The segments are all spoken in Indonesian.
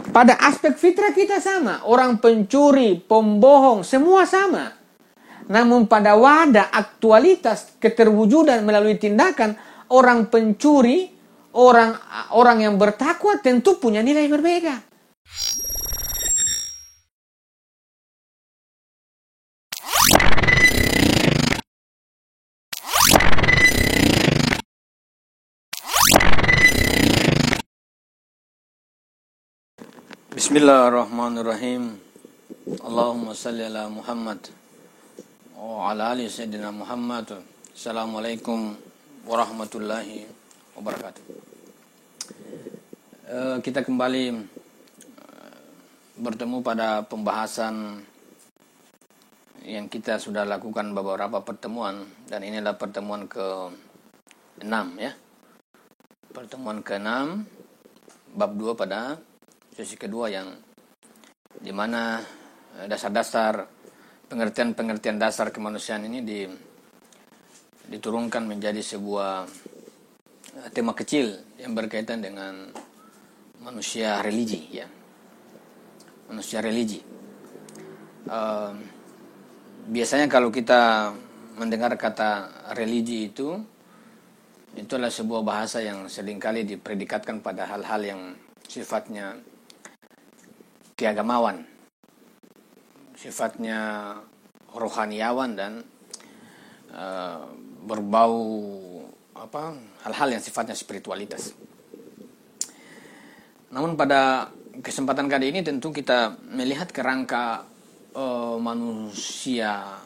Pada aspek fitrah kita sama. Orang pencuri, pembohong, semua sama. Namun pada wadah aktualitas keterwujudan melalui tindakan, orang pencuri, orang yang bertakwa tentu punya nilai berbeda. Bismillahirrahmanirrahim. Allahumma salli ala Muhammad wa ala ali sayyidina Muhammad. Assalamualaikum warahmatullahi wabarakatuh. Kita kembali bertemu pada pembahasan yang kita sudah lakukan beberapa pertemuan, dan ini adalah pertemuan ke-6 ya. Pertemuan ke-6 bab 2 pada sesi kedua, yang dimana dasar-dasar pengertian dasar kemanusiaan ini diturunkan menjadi sebuah tema kecil yang berkaitan dengan manusia religi ya. Manusia religi. Biasanya kalau kita mendengar kata religi itu adalah sebuah bahasa yang seringkali dipredikatkan pada hal-hal yang sifatnya keagamawan, sifatnya rohaniawan, dan berbau hal-hal yang sifatnya spiritualitas. Namun pada kesempatan kali ini tentu kita melihat kerangka manusia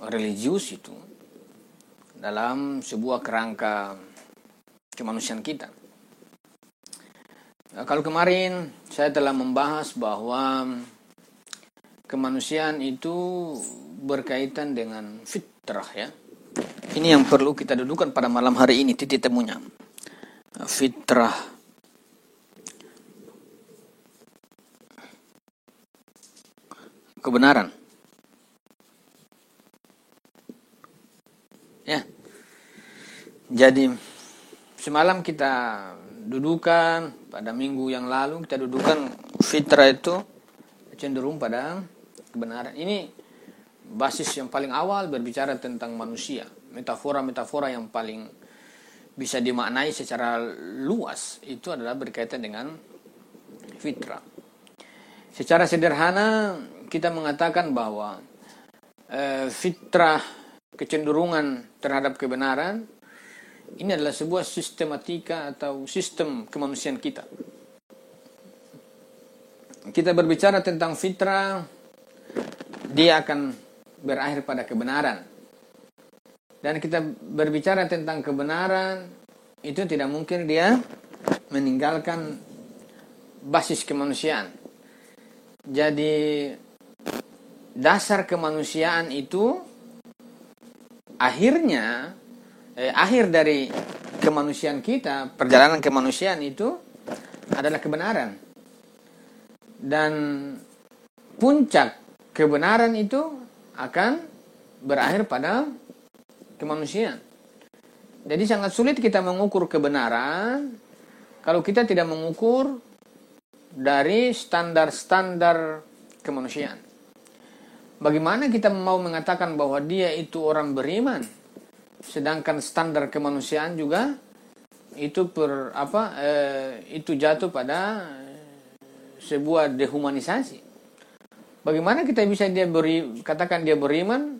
religius itu dalam sebuah kerangka kemanusiaan kita. Kalau kemarin saya telah membahas bahwa kemanusiaan itu berkaitan dengan fitrah ya. Ini yang perlu kita dudukan pada malam hari ini, titik temunya. Fitrah. Kebenaran. Ya. Jadi semalam kita dudukan, pada minggu yang lalu kita dudukan fitrah itu cenderung pada kebenaran. Ini basis yang paling awal berbicara tentang manusia. Metafora-metafora yang paling bisa dimaknai secara luas itu adalah berkaitan dengan fitrah. Secara sederhana kita mengatakan bahwa fitrah, kecenderungan terhadap kebenaran, ini adalah sebuah sistematika atau sistem kemanusiaan kita. Kita berbicara tentang fitrah, dia akan berakhir pada kebenaran. Dan kita berbicara tentang kebenaran, itu tidak mungkin dia meninggalkan basis kemanusiaan. Jadi dasar kemanusiaan itu akhir dari kemanusiaan kita, perjalanan kemanusiaan itu adalah kebenaran. Dan puncak kebenaran itu akan berakhir pada kemanusiaan. Jadi sangat sulit kita mengukur kebenaran kalau kita tidak mengukur dari standar-standar kemanusiaan. Bagaimana kita mau mengatakan bahwa dia itu orang beriman, sedangkan standar kemanusiaan juga itu itu jatuh pada sebuah dehumanisasi. Bagaimana kita bisa katakan dia beriman,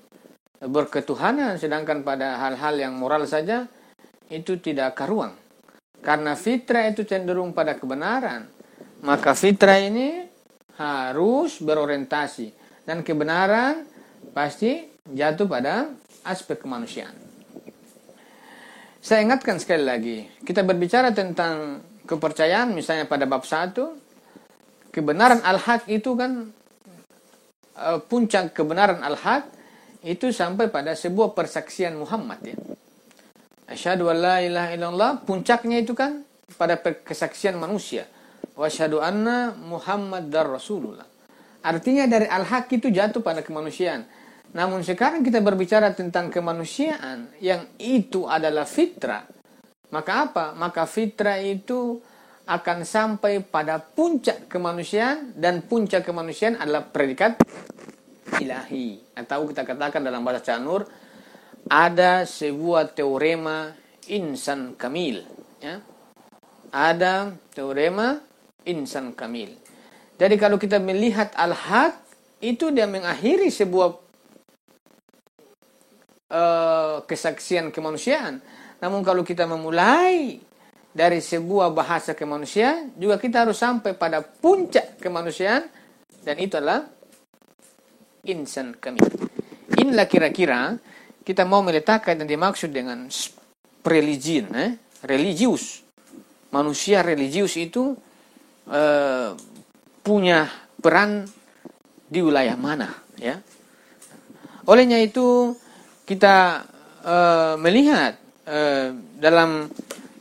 berketuhanan, sedangkan pada hal-hal yang moral saja itu tidak karuan. Karena fitrah itu cenderung pada kebenaran, maka fitrah ini harus berorientasi, dan kebenaran pasti jatuh pada aspek kemanusiaan. Saya ingatkan sekali lagi, kita berbicara tentang kepercayaan, misalnya pada bab 1, kebenaran al-haq itu kan, puncak kebenaran al-haq itu sampai pada sebuah persaksian Muhammad ya. Asyhadu an la ilaha illallah, puncaknya itu kan pada kesaksian manusia. Wa asyhadu anna Muhammadar Rasulullah. Artinya dari al-haq itu jatuh pada kemanusiaan. Namun sekarang kita berbicara tentang kemanusiaan yang itu adalah fitrah. Maka apa? Maka fitrah itu akan sampai pada puncak kemanusiaan, dan puncak kemanusiaan adalah predikat ilahi. Atau kita katakan dalam bahasa Canur, ada sebuah teorema insan kamil. Ya. Ada teorema insan kamil. Jadi kalau kita melihat al-haq, itu dia mengakhiri sebuah kesaksian kemanusiaan. Namun kalau kita memulai dari sebuah bahasa kemanusiaan, juga kita harus sampai pada puncak kemanusiaan, dan itu adalah insan kamil. Inilah kira-kira kita mau meletakkan yang dimaksud dengan religion, religius. Manusia religius itu punya peran di wilayah mana, ya. Olehnya itu kita melihat dalam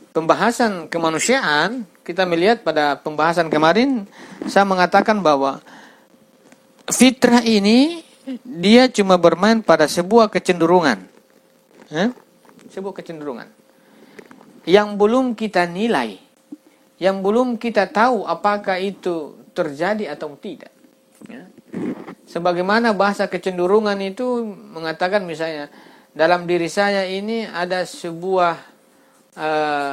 pembahasan kemanusiaan, kita melihat pada pembahasan kemarin saya mengatakan bahwa fitrah ini dia cuma bermain pada sebuah kecenderungan, sebuah kecenderungan yang belum kita nilai, yang belum kita tahu apakah itu terjadi atau tidak. Ya. Sebagaimana bahasa kecenderungan itu mengatakan misalnya, dalam diri saya ini ada sebuah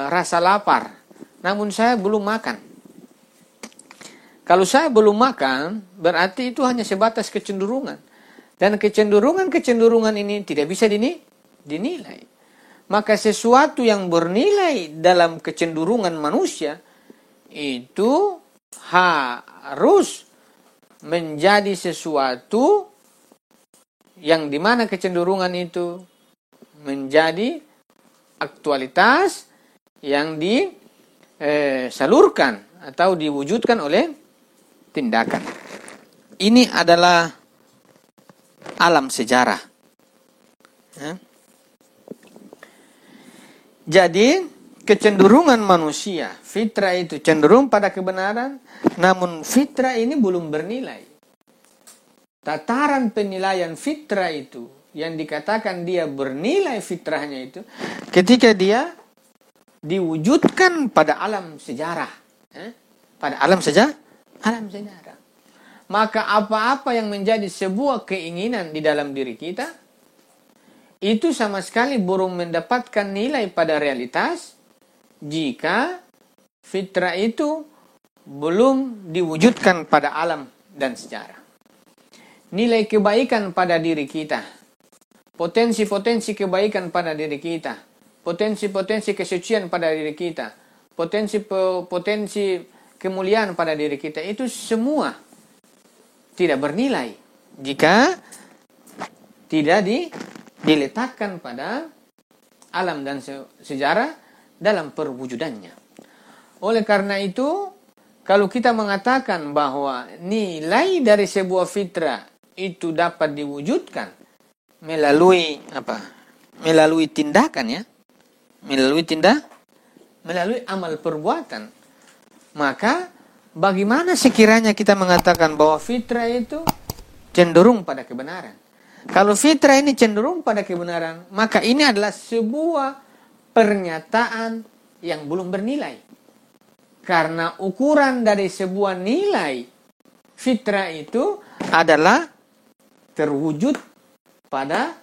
rasa lapar, namun saya belum makan. Kalau saya belum makan, berarti itu hanya sebatas kecenderungan. Dan kecenderungan ini tidak bisa dinilai. Maka sesuatu yang bernilai dalam kecenderungan manusia itu harus menjadi sesuatu yang dimana kecenderungan itu menjadi aktualitas yang disalurkan atau diwujudkan oleh tindakan. Ini adalah alam sejarah. Ya. Jadi kecenderungan manusia, fitrah itu cenderung pada kebenaran, namun fitrah ini belum bernilai. Tataran penilaian fitrah itu, yang dikatakan dia bernilai fitrahnya itu, ketika dia diwujudkan pada alam sejarah. Pada alam sejarah. Maka apa-apa yang menjadi sebuah keinginan di dalam diri kita, itu sama sekali belum mendapatkan nilai pada realitas jika fitrah itu belum diwujudkan pada alam dan sejarah. Nilai kebaikan pada diri kita, potensi-potensi kebaikan pada diri kita, potensi-potensi kesucian pada diri kita, potensi kemuliaan pada diri kita, itu semua tidak bernilai jika tidak diletakkan pada alam dan sejarah dalam perwujudannya. Oleh karena itu, kalau kita mengatakan bahwa nilai dari sebuah fitrah itu dapat diwujudkan melalui apa? Melalui tindakan, ya. Melalui amal perbuatan. Maka bagaimana sekiranya kita mengatakan bahwa fitrah itu cenderung pada kebenaran? Kalau fitrah ini cenderung pada kebenaran, maka ini adalah sebuah pernyataan yang belum bernilai. Karena ukuran dari sebuah nilai fitrah itu adalah terwujud pada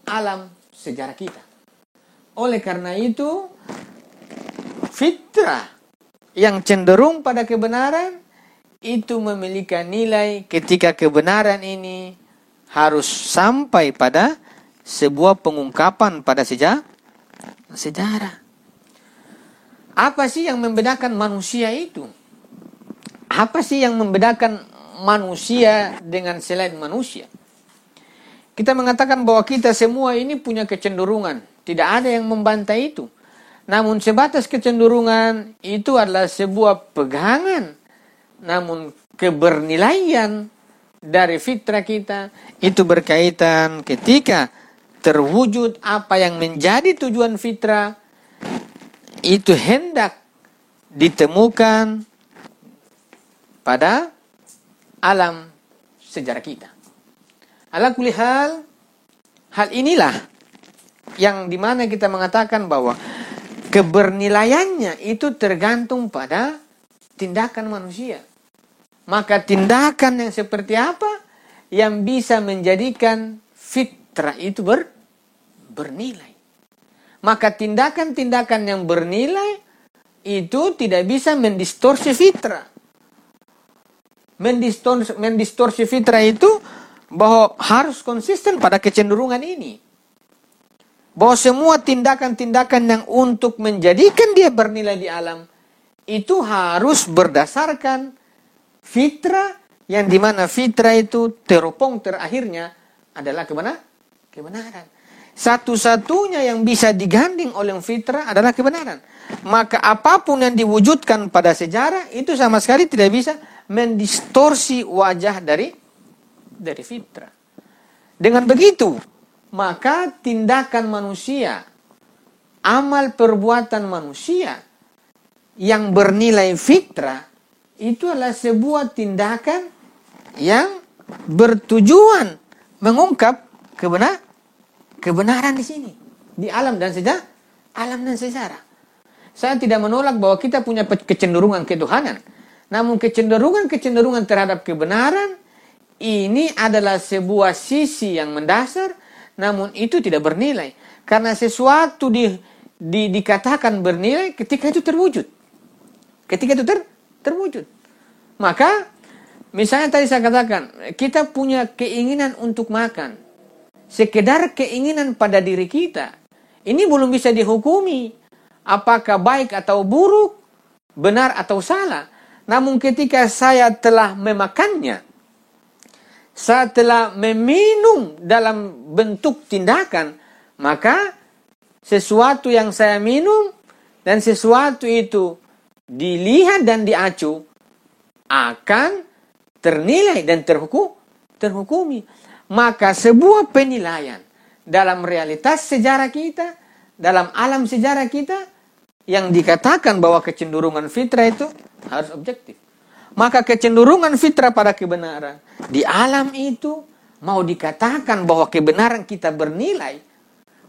alam sejarah kita. Oleh karena itu, fitrah yang cenderung pada kebenaran itu memiliki nilai ketika kebenaran ini harus sampai pada sebuah pengungkapan pada sejarah. Apa sih yang membedakan manusia itu? Apa sih yang membedakan manusia dengan selain manusia? Kita mengatakan bahwa kita semua ini punya kecenderungan. Tidak ada yang membantai itu. Namun sebatas kecenderungan itu adalah sebuah pegangan. Namun kebernilaian dari fitrah kita itu berkaitan ketika terwujud apa yang menjadi tujuan fitrah itu hendak ditemukan pada alam sejarah kita. Ala kulli hal inilah yang dimana kita mengatakan bahwa kebernilaiannya itu tergantung pada tindakan manusia. Maka tindakan yang seperti apa yang bisa menjadikan fitrah itu bernilai. Maka tindakan-tindakan yang bernilai itu tidak bisa mendistorsi fitrah. Mendistorsi fitrah itu bahwa harus konsisten pada kecenderungan ini. Bahwa semua tindakan-tindakan yang untuk menjadikan dia bernilai di alam itu harus berdasarkan fitrah, yang dimana fitrah itu teropong terakhirnya adalah kebenaran. Satu-satunya yang bisa digandeng oleh fitrah adalah kebenaran. Maka apapun yang diwujudkan pada sejarah itu sama sekali tidak bisa mendistorsi wajah dari fitrah. Dengan begitu, maka tindakan manusia, amal perbuatan manusia yang bernilai fitrah itu adalah sebuah tindakan yang bertujuan mengungkap kebenaran di sini, di alam dan sejarah. Saya tidak menolak bahwa kita punya kecenderungan ketuhanan, namun kecenderungan terhadap kebenaran ini adalah sebuah sisi yang mendasar, namun itu tidak bernilai. Karena sesuatu dikatakan bernilai ketika itu terwujud. Terwujud. Maka, misalnya tadi saya katakan, kita punya keinginan untuk makan. Sekedar keinginan pada diri kita. Ini belum bisa dihukumi. Apakah baik atau buruk, benar atau salah. Namun ketika saya telah memakannya, saya telah meminum dalam bentuk tindakan, maka sesuatu yang saya minum dan sesuatu itu dilihat dan diacu akan ternilai dan terhukumi. Maka sebuah penilaian dalam realitas sejarah kita, dalam alam sejarah kita, yang dikatakan bahwa kecenderungan fitrah itu harus objektif. Maka kecenderungan fitrah pada kebenaran di alam itu mau dikatakan bahwa kebenaran kita bernilai,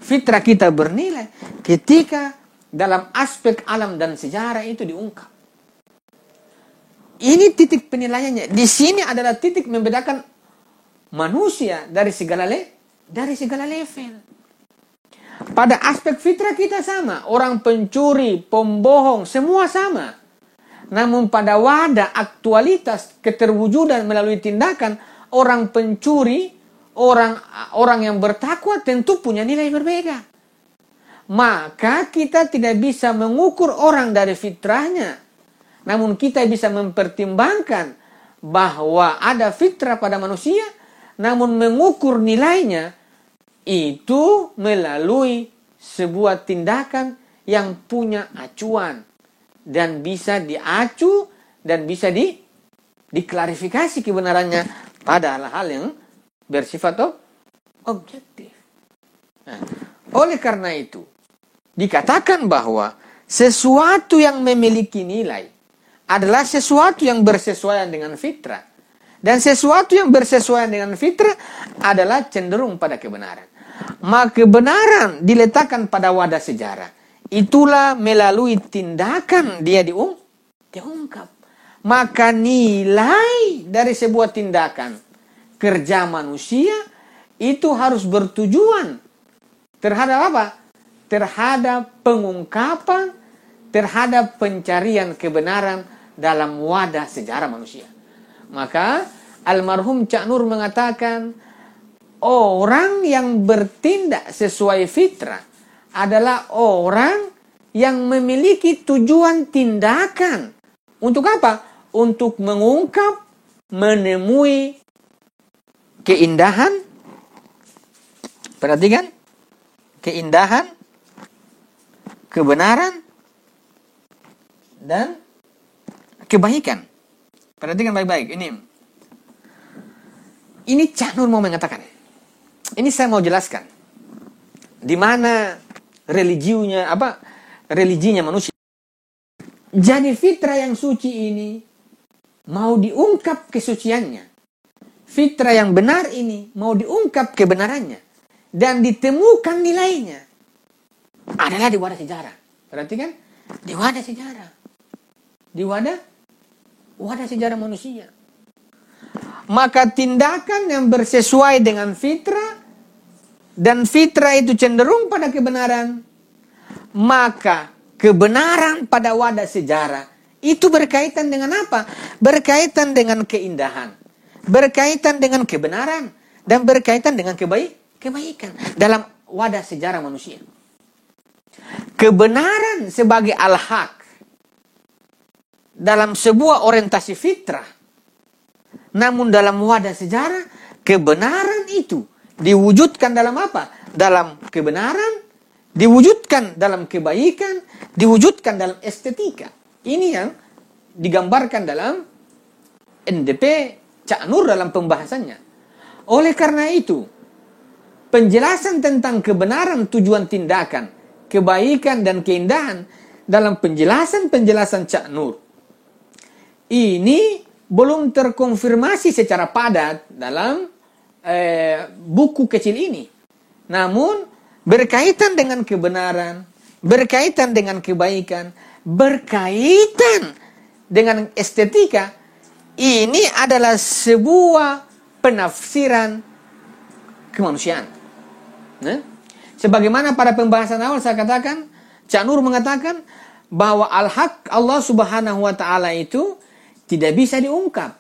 fitrah kita bernilai ketika dalam aspek alam dan sejarah itu diungkap. Ini titik penilaiannya. Di sini adalah titik membedakan manusia dari segala level. Pada aspek fitrah kita sama, orang pencuri, pembohong, semua sama. Namun pada wadah aktualitas keterwujudan melalui tindakan, orang pencuri, orang yang bertakwa tentu punya nilai berbeda. Maka kita tidak bisa mengukur orang dari fitrahnya. Namun kita bisa mempertimbangkan bahwa ada fitrah pada manusia, namun mengukur nilainya itu melalui sebuah tindakan yang punya acuan. Dan bisa diacu dan bisa diklarifikasi kebenarannya pada hal-hal yang bersifat objektif. Nah, oleh karena itu, dikatakan bahwa sesuatu yang memiliki nilai adalah sesuatu yang bersesuaian dengan fitrah. Dan sesuatu yang bersesuaian dengan fitrah adalah cenderung pada kebenaran. Maka kebenaran diletakkan pada wadah sejarah. Itulah melalui tindakan dia diungkap. Maka nilai dari sebuah tindakan kerja manusia itu harus bertujuan terhadap apa? Terhadap pengungkapan, terhadap pencarian kebenaran dalam wadah sejarah manusia. Maka almarhum Cak Nur mengatakan orang yang bertindak sesuai fitrah adalah orang yang memiliki tujuan tindakan. Untuk apa? Untuk mengungkap, menemui keindahan. Perhatikan. Keindahan, kebenaran, dan kebaikan. Perhatikan baik-baik. Ini Cak Nur mau mengatakan. Ini saya mau jelaskan. Di mana religinya manusia. Jadi fitrah yang suci ini mau diungkap kesuciannya. Fitrah yang benar ini mau diungkap kebenarannya dan ditemukan nilainya adalah di wadah sejarah. Perhatikan, di wadah sejarah. Di wadah wadah sejarah manusia. Maka tindakan yang bersesuai dengan fitrah, dan fitrah itu cenderung pada kebenaran, maka kebenaran pada wadah sejarah itu berkaitan dengan apa? Berkaitan dengan keindahan, berkaitan dengan kebenaran, dan berkaitan dengan kebaikan dalam wadah sejarah manusia. Kebenaran sebagai al-haq dalam sebuah orientasi fitrah, namun dalam wadah sejarah, kebenaran itu diwujudkan dalam apa? Dalam kebenaran, diwujudkan dalam kebaikan, diwujudkan dalam estetika. Ini yang digambarkan dalam NDP Cak Nur dalam pembahasannya. Oleh karena itu, penjelasan tentang kebenaran tujuan tindakan, kebaikan dan keindahan dalam penjelasan-penjelasan Cak Nur ini belum terkonfirmasi secara padat dalam buku kecil ini. Namun berkaitan dengan kebenaran, berkaitan dengan kebaikan, berkaitan dengan estetika, ini adalah sebuah penafsiran kemanusiaan. Nah, sebagaimana pada pembahasan awal saya katakan, Cak Nur mengatakan bahwa al-haq Allah Subhanahu wa taala itu tidak bisa diungkap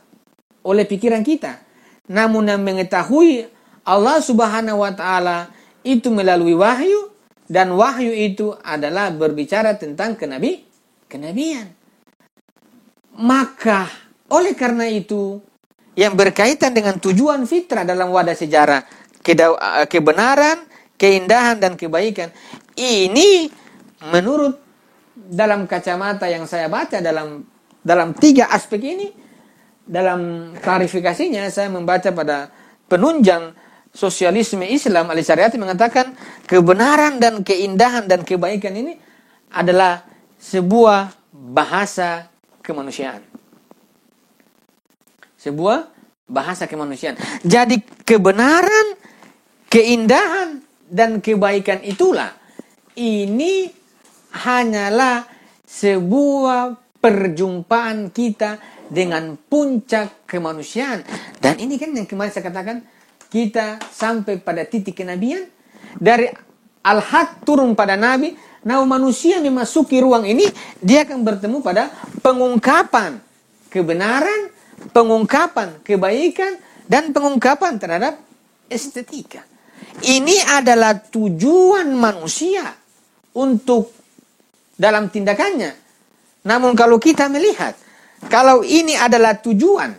oleh pikiran kita. Namun yang mengetahui Allah Subhanahu wa taala itu melalui wahyu, dan wahyu itu adalah berbicara tentang kenabian. Maka oleh karena itu yang berkaitan dengan tujuan fitrah dalam wadah sejarah, kebenaran, keindahan dan kebaikan, ini menurut dalam kacamata yang saya baca dalam tiga aspek ini, dalam klarifikasinya saya membaca pada penunjang sosialisme Islam Al-Syariati mengatakan kebenaran dan keindahan dan kebaikan ini adalah sebuah bahasa kemanusiaan. Sebuah bahasa kemanusiaan. Jadi kebenaran, keindahan dan kebaikan itulah ini hanyalah sebuah perjumpaan kita dengan puncak kemanusiaan. Dan ini kan yang kemarin saya katakan, kita sampai pada titik kenabian. Dari al-haq turun pada nabi, namun manusia memasuki ruang ini, dia akan bertemu pada pengungkapan kebenaran, pengungkapan kebaikan, dan pengungkapan terhadap estetika. Ini adalah tujuan manusia untuk dalam tindakannya. Namun kalau kita melihat, kalau ini adalah tujuan,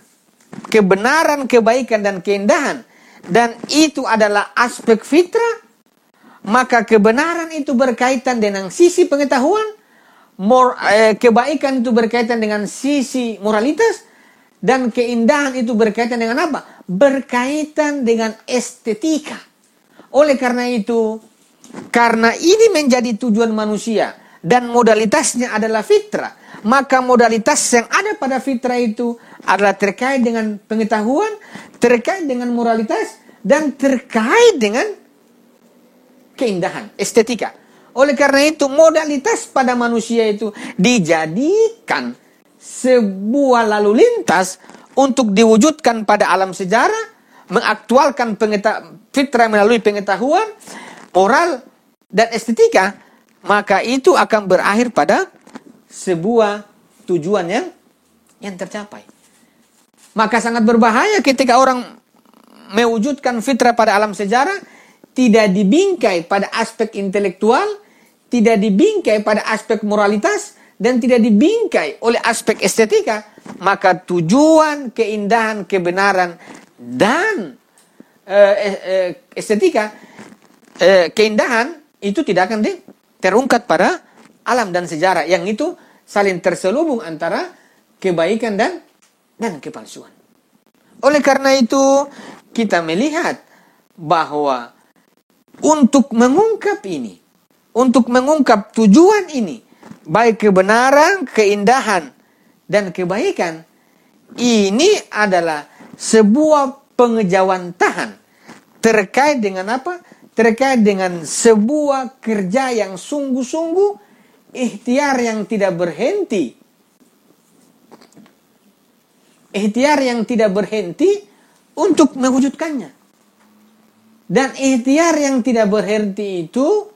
kebenaran, kebaikan, dan keindahan, dan itu adalah aspek fitrah, maka kebenaran itu berkaitan dengan sisi pengetahuan, kebaikan itu berkaitan dengan sisi moralitas, dan keindahan itu berkaitan dengan apa? Berkaitan dengan estetika. Oleh karena itu, karena ini menjadi tujuan manusia, dan modalitasnya adalah fitrah, maka modalitas yang ada pada fitrah itu adalah terkait dengan pengetahuan, terkait dengan moralitas, dan terkait dengan keindahan, estetika. Oleh karena itu, modalitas pada manusia itu dijadikan sebuah lalu lintas untuk diwujudkan pada alam sejarah, mengaktualkan fitrah melalui pengetahuan, moral, dan estetika. Maka itu akan berakhir pada sebuah tujuan yang tercapai. Maka sangat berbahaya ketika orang mewujudkan fitrah pada alam sejarah, tidak dibingkai pada aspek intelektual, tidak dibingkai pada aspek moralitas, dan tidak dibingkai oleh aspek estetika. Maka tujuan, keindahan, kebenaran, dan estetika, keindahan itu tidak akan terungkap pada alam dan sejarah, yang itu saling terselubung antara kebaikan dan kepalsuan. Oleh karena itu, kita melihat bahwa untuk mengungkap ini, untuk mengungkap tujuan ini, baik kebenaran, keindahan, dan kebaikan, ini adalah sebuah pengejawantahan terkait dengan apa? Terkait dengan sebuah kerja yang sungguh-sungguh, ikhtiar yang tidak berhenti, ikhtiar yang tidak berhenti untuk mewujudkannya. Dan ikhtiar yang tidak berhenti itu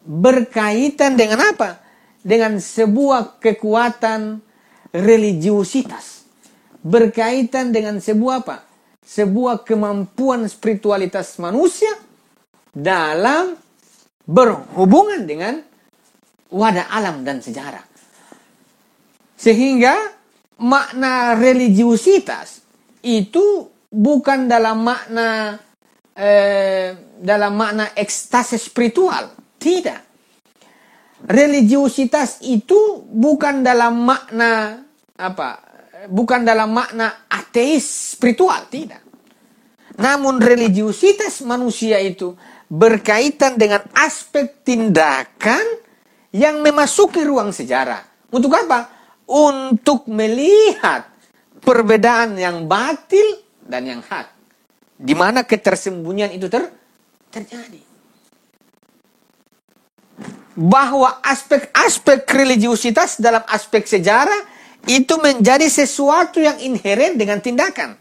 berkaitan dengan apa? Dengan sebuah kekuatan religiusitas. Berkaitan dengan sebuah apa? Sebuah kemampuan spiritualitas manusia dalam berhubungan dengan wadah alam dan sejarah. Sehingga makna religiusitas itu bukan dalam makna ekstase spiritual. Tidak. Religiusitas itu bukan dalam makna bukan dalam makna ateis spiritual, tidak. Namun religiusitas manusia itu berkaitan dengan aspek tindakan yang memasuki ruang sejarah. Untuk apa? Untuk melihat perbedaan yang batil dan yang hak. Di mana ketersembunyian itu terjadi. Bahwa aspek-aspek religiusitas dalam aspek sejarah itu menjadi sesuatu yang inheren dengan tindakan.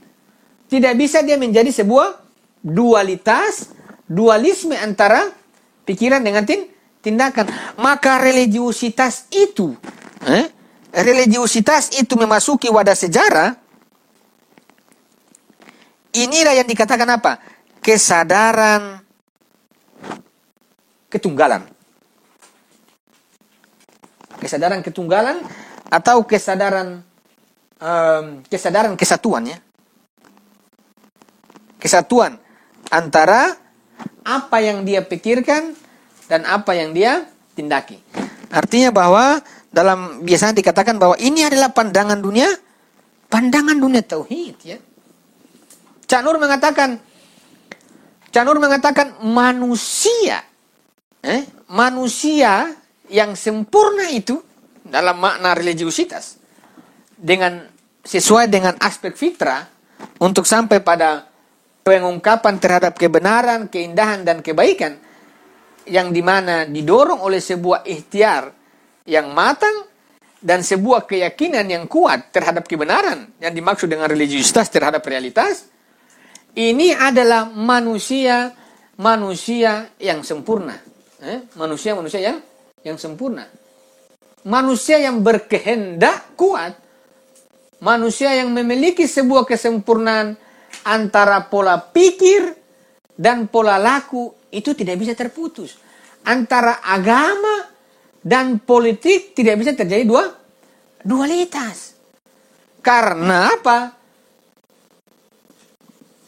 Tidak bisa dia menjadi sebuah dualisme antara pikiran dengan tindakan. Maka religiusitas itu memasuki wadah sejarah. Inilah yang dikatakan apa? Kesadaran ketunggalan. Kesadaran ketunggalan atau kesadaran kesatuan, ya. Kesatuan antara apa yang dia pikirkan dan apa yang dia tindaki. Artinya bahwa biasanya dikatakan bahwa ini adalah pandangan dunia tauhid, ya. Cak Nur mengatakan manusia yang sempurna itu dalam makna religiusitas sesuai dengan aspek fitrah untuk sampai pada pengungkapan terhadap kebenaran, keindahan dan kebaikan yang dimana didorong oleh sebuah ikhtiar yang matang dan sebuah keyakinan yang kuat terhadap kebenaran yang dimaksud dengan religiusitas terhadap realitas. Ini adalah manusia yang sempurna. Manusia yang sempurna. Manusia yang berkehendak kuat. Manusia yang memiliki sebuah kesempurnaan antara pola pikir dan pola laku itu tidak bisa terputus. Antara agama dan politik tidak bisa terjadi dualitas. Karena apa?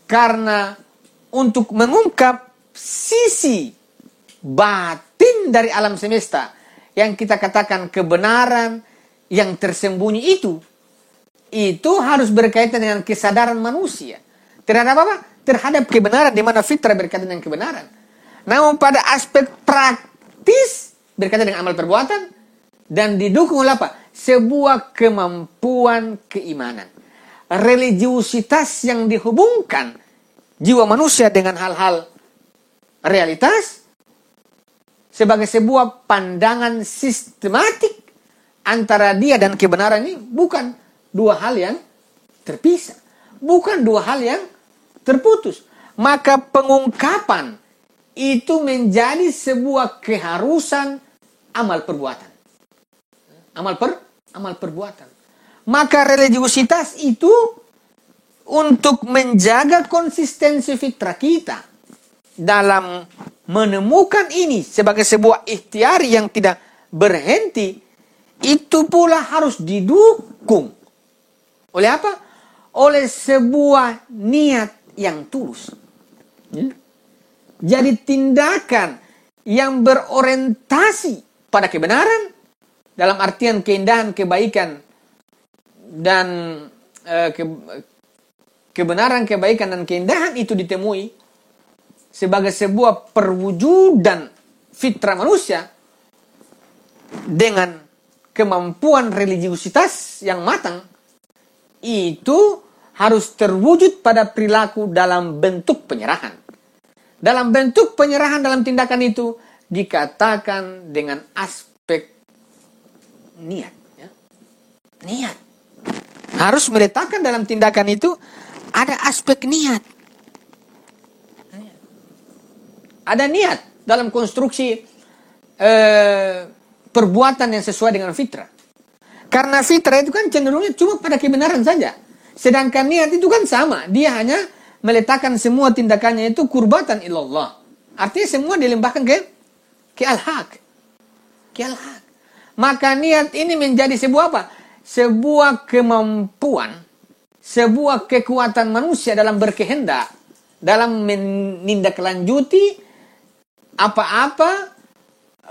Karena untuk mengungkap sisi batin dari alam semesta yang kita katakan kebenaran yang tersembunyi itu harus berkaitan dengan kesadaran manusia terhadap apa? Terhadap kebenaran, di mana fitrah berkaitan dengan kebenaran. Namun pada aspek praktis berkaitan dengan amal perbuatan dan didukung oleh apa? Sebuah kemampuan keimanan. Religiusitas yang dihubungkan jiwa manusia dengan hal-hal realitas sebagai sebuah pandangan sistematik antara dia dan kebenaran ini bukan dua hal yang terpisah, bukan dua hal yang terputus. Maka pengungkapan itu menjadi sebuah keharusan amal perbuatan. Amal perbuatan. Maka religiusitas itu untuk menjaga konsistensi fitrah kita dalam menemukan ini sebagai sebuah ikhtiar yang tidak berhenti, itu pula harus didukung oleh apa? Oleh sebuah niat yang tulus. Jadi tindakan yang berorientasi pada kebenaran dalam artian keindahan, kebaikan dan kebenaran, kebaikan dan keindahan itu ditemui sebagai sebuah perwujudan fitrah manusia dengan kemampuan religiusitas yang matang, itu harus terwujud pada perilaku dalam bentuk penyerahan. Dalam bentuk penyerahan dalam tindakan itu dikatakan dengan aspek niat. Ya. Niat. harus meletakkan dalam tindakan itu ada aspek niat. Ada niat dalam konstruksi perbuatan yang sesuai dengan fitrah. Karena fitrah itu kan cenderungnya cuma pada kebenaran saja. Sedangkan niat itu kan sama. Dia hanya meletakkan semua tindakannya itu kurbatan ilallah. Artinya semua dilembahkan ke al-haq. Ke al-haq. Maka niat ini menjadi sebuah apa? Sebuah kemampuan, sebuah kekuatan manusia dalam berkehendak, dalam menindaklanjuti apa-apa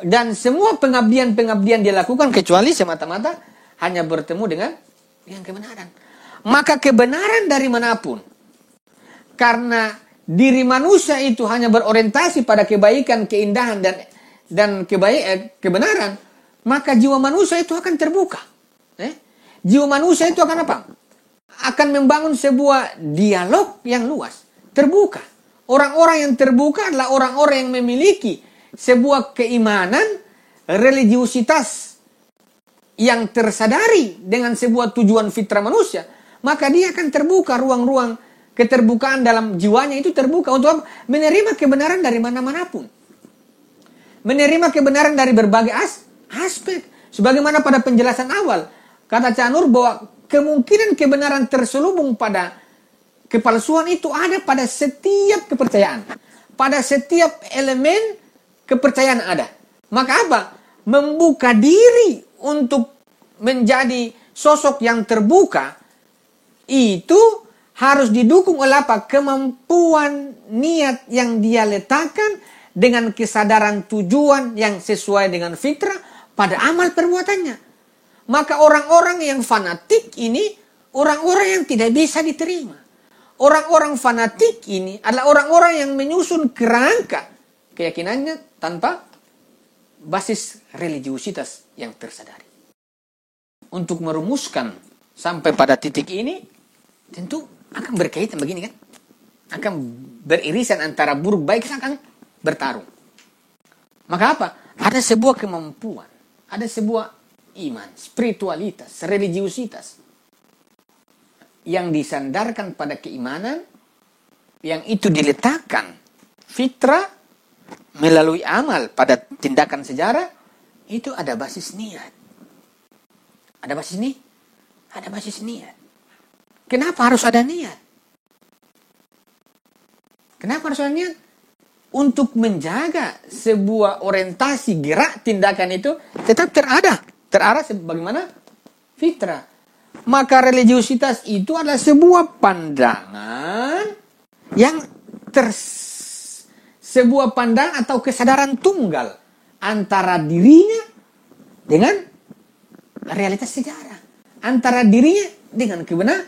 dan semua pengabdian-pengabdian dia lakukan kecuali semata-mata hanya bertemu dengan kebenaran. Maka kebenaran dari manapun, karena diri manusia itu hanya berorientasi pada kebaikan, keindahan dan kebenaran, maka jiwa manusia itu akan terbuka. Jiwa manusia itu akan apa? Akan membangun sebuah dialog yang luas, terbuka. Orang-orang yang terbuka adalah orang-orang yang memiliki sebuah keimanan, religiusitas yang tersadari dengan sebuah tujuan fitrah manusia. Maka dia akan terbuka, ruang-ruang keterbukaan dalam jiwanya itu terbuka untuk menerima kebenaran dari mana-manapun. Menerima kebenaran dari berbagai aspek. Sebagaimana pada penjelasan awal, kata Cak Nur bahwa kemungkinan kebenaran terselubung pada kepalsuan itu ada pada setiap kepercayaan. Pada setiap elemen kepercayaan ada. Maka apa? Membuka diri untuk menjadi sosok yang terbuka itu harus didukung oleh apa? Kemampuan niat yang dia letakkan dengan kesadaran tujuan yang sesuai dengan fitrah pada amal perbuatannya. Maka orang-orang yang fanatik ini orang-orang yang tidak bisa diterima. Orang-orang fanatik ini adalah orang-orang yang menyusun kerangka keyakinannya tanpa basis religiusitas yang tersadari. Untuk merumuskan sampai pada titik ini, tentu akan berkaitan begini kan. Akan beririsan antara buruk baik akan bertarung. Maka apa? Ada sebuah kemampuan. Ada sebuah iman, spiritualitas, religiusitas yang disandarkan pada keimanan, yang itu diletakkan fitrah melalui amal pada tindakan sejarah, itu ada basis niat. Ada basis nih? Ada basis niat. Kenapa harus ada niat? Kenapa harus ada niat? Untuk menjaga sebuah orientasi gerak tindakan itu tetap terarah sebagaimana fitrah. Maka religiusitas itu adalah sebuah pandangan yang sebuah pandangan atau kesadaran tunggal antara dirinya dengan realitas sejarah, antara dirinya dengan kebenaran.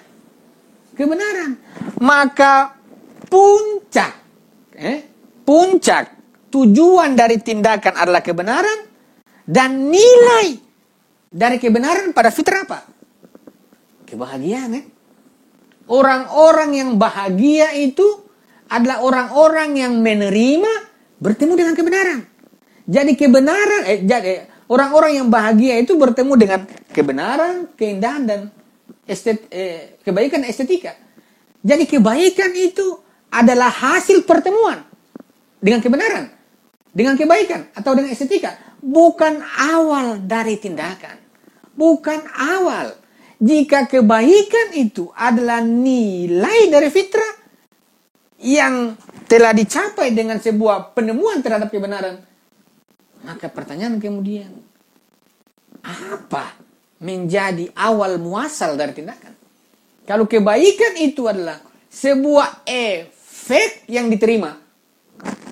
Maka puncak tujuan dari tindakan adalah kebenaran, dan nilai dari kebenaran pada fitrah apa? Kebahagiaan. Orang-orang yang bahagia itu adalah orang-orang yang menerima bertemu dengan kebenaran. Jadi orang-orang yang bahagia itu bertemu dengan kebenaran, keindahan dan kebaikan estetika. Jadi kebaikan itu adalah hasil pertemuan dengan kebenaran, dengan kebaikan atau dengan estetika, bukan awal dari tindakan, bukan awal. Jika kebaikan itu adalah nilai dari fitrah yang telah dicapai dengan sebuah penemuan terhadap kebenaran, maka pertanyaan kemudian, apa menjadi awal muasal dari tindakan? Kalau kebaikan itu adalah sebuah efek yang diterima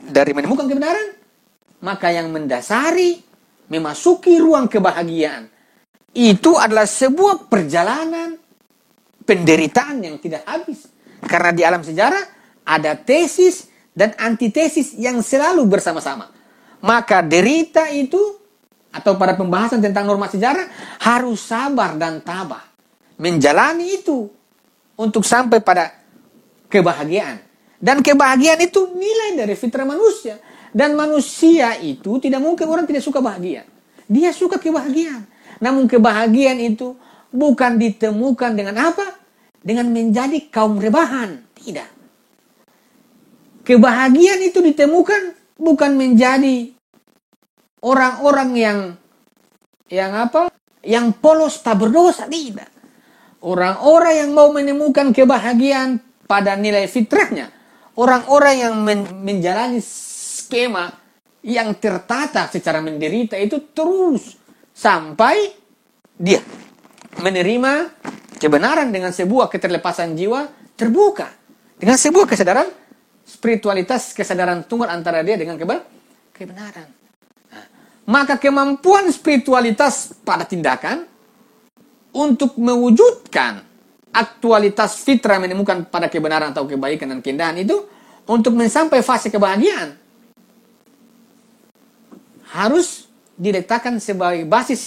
dari menemukan kebenaran, maka yang mendasari memasuki ruang kebahagiaan itu adalah sebuah perjalanan penderitaan yang tidak habis. Karena di alam sejarah ada tesis dan antitesis yang selalu bersama-sama. Maka derita itu, atau pada pembahasan tentang norma sejarah, harus sabar dan tabah menjalani itu untuk sampai pada kebahagiaan. Dan kebahagiaan itu nilai dari fitrah manusia. Dan manusia itu tidak mungkin orang tidak suka bahagia. Dia suka kebahagiaan. Namun kebahagiaan itu bukan ditemukan dengan apa? Dengan menjadi kaum rebahan. Tidak. Kebahagiaan itu ditemukan bukan menjadi orang-orang yang polos tak berdosa. Tidak. Orang-orang yang mau menemukan kebahagiaan pada nilai fitrahnya. Orang-orang yang menjalani skema yang tertata secara menderita itu terus sampai dia menerima kebenaran dengan sebuah keterlepasan jiwa terbuka. Dengan sebuah kesadaran spiritualitas, kesadaran tunggal antara dia dengan kebenaran. Nah, maka kemampuan spiritualitas pada tindakan untuk mewujudkan aktualitas fitrah menemukan pada kebenaran atau kebaikan dan keindahan itu untuk mencapai fase kebahagiaan harus diletakkan sebagai basis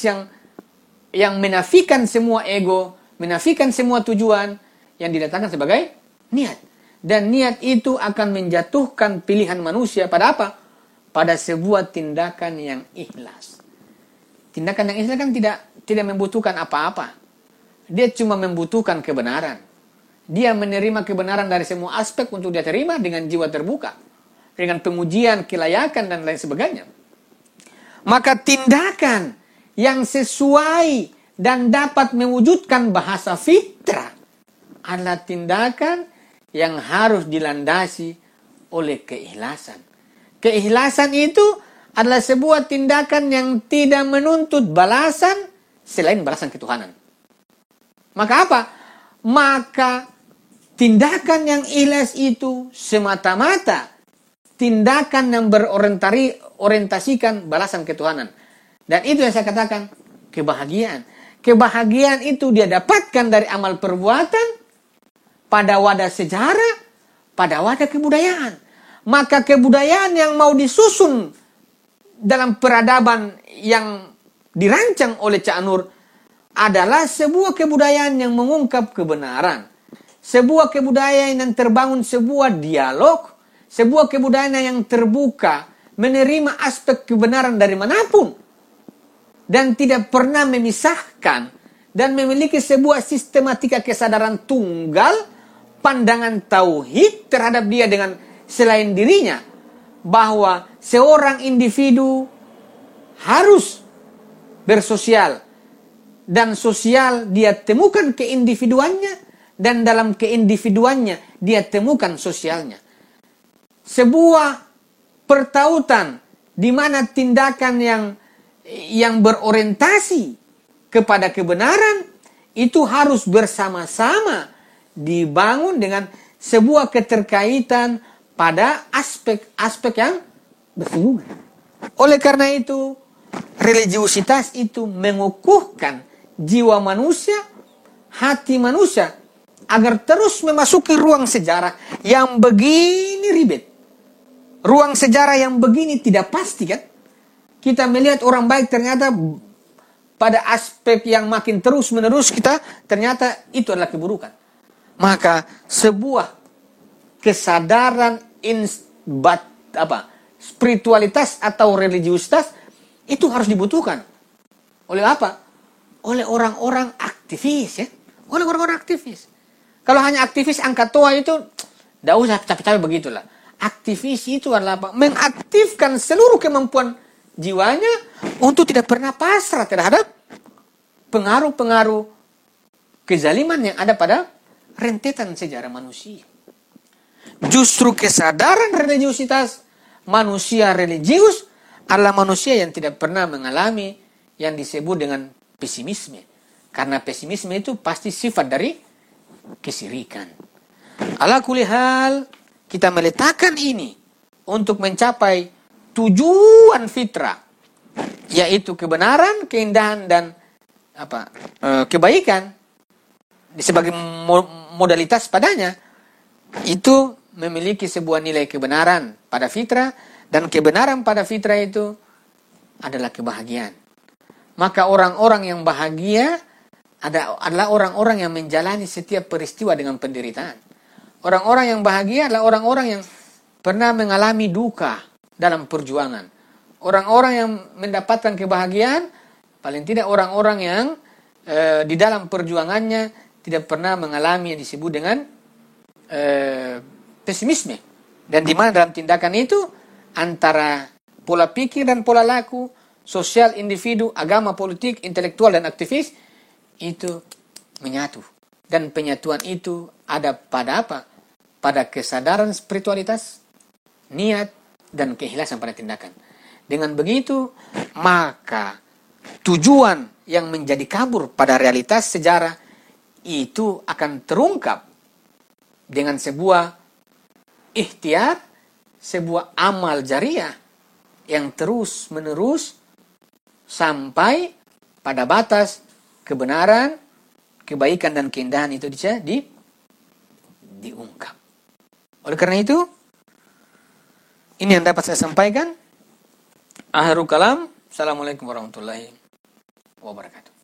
yang menafikan semua ego, menafikan semua tujuan, yang diletakkan sebagai niat. Dan niat itu akan menjatuhkan pilihan manusia pada apa? Pada sebuah tindakan yang ikhlas. Tindakan yang ikhlas kan tidak membutuhkan apa-apa. Dia cuma membutuhkan kebenaran. Dia menerima kebenaran dari semua aspek untuk dia terima dengan jiwa terbuka. Dengan pengujian, kelayakan, dan lain sebagainya. Maka tindakan yang sesuai dan dapat mewujudkan bahasa fitrah adalah tindakan yang harus dilandasi oleh keikhlasan. Keikhlasan itu adalah sebuah tindakan yang tidak menuntut balasan selain balasan ketuhanan. Maka apa? Maka tindakan yang ikhlas itu semata-mata tindakan yang berorientasikan balasan ketuhanan. Dan itu yang saya katakan kebahagiaan. Kebahagiaan itu dia dapatkan dari amal perbuatan pada wadah sejarah, pada wadah kebudayaan. Maka kebudayaan yang mau disusun dalam peradaban yang dirancang oleh Cak Nur adalah sebuah kebudayaan yang mengungkap kebenaran. Sebuah kebudayaan yang terbangun sebuah dialog, sebuah kebudayaan yang terbuka, menerima aspek kebenaran dari manapun, dan tidak pernah memisahkan, dan memiliki sebuah sistematika kesadaran tunggal, pandangan tauhid terhadap dia dengan selain dirinya, bahwa seorang individu harus bersosial, dan sosial dia temukan keindividuannya, dan dalam keindividuannya dia temukan sosialnya. Sebuah pertautan di mana tindakan yang berorientasi kepada kebenaran itu harus bersama-sama dibangun dengan sebuah keterkaitan pada aspek-aspek yang bersinggungan. Oleh karena itu, religiusitas itu mengukuhkan jiwa manusia, hati manusia, agar terus memasuki ruang sejarah yang begini ribet. Ruang sejarah yang begini tidak pasti kan? Kita melihat orang baik ternyata pada aspek yang makin terus-menerus kita ternyata itu adalah keburukan. Maka sebuah kesadaran spiritualitas atau religiusitas itu harus dibutuhkan. Oleh apa? Oleh orang-orang aktivis ya. Oleh orang-orang aktivis. Kalau hanya aktivis angkat toa itu tidak usah capek-capek begitulah. Aktivis itu adalah apa? Mengaktifkan seluruh kemampuan jiwanya untuk tidak pernah pasrah terhadap pengaruh-pengaruh kezaliman yang ada pada rentetan sejarah manusia. Justru kesadaran religiusitas, manusia religius adalah manusia yang tidak pernah mengalami yang disebut dengan pesimisme. Karena pesimisme itu pasti sifat dari kesirikan. Ala kulli hal, kita meletakkan ini untuk mencapai tujuan fitrah, yaitu kebenaran, keindahan, dan kebaikan sebagai modalitas padanya. Itu memiliki sebuah nilai kebenaran pada fitrah, dan kebenaran pada fitrah itu adalah kebahagiaan. Maka orang-orang yang bahagia adalah orang-orang yang menjalani setiap peristiwa dengan penderitaan. Orang-orang yang bahagia adalah orang-orang yang pernah mengalami duka dalam perjuangan. Orang-orang yang mendapatkan kebahagiaan, paling tidak orang-orang yang di dalam perjuangannya tidak pernah mengalami yang disebut dengan pesimisme. Dan di mana dalam tindakan itu antara pola pikir dan pola laku, sosial individu, agama, politik, intelektual dan aktivis itu menyatu. Dan penyatuan itu ada pada apa? Pada kesadaran spiritualitas, niat, dan keikhlasan pada tindakan. Dengan begitu, maka tujuan yang menjadi kabur pada realitas sejarah itu akan terungkap dengan sebuah ikhtiar, sebuah amal jariah yang terus menerus sampai pada batas kebenaran, kebaikan dan keindahan itu diungkap. Oleh karena itu, ini yang dapat saya sampaikan. Akhirul kalam. Assalamualaikum warahmatullahi wabarakatuh.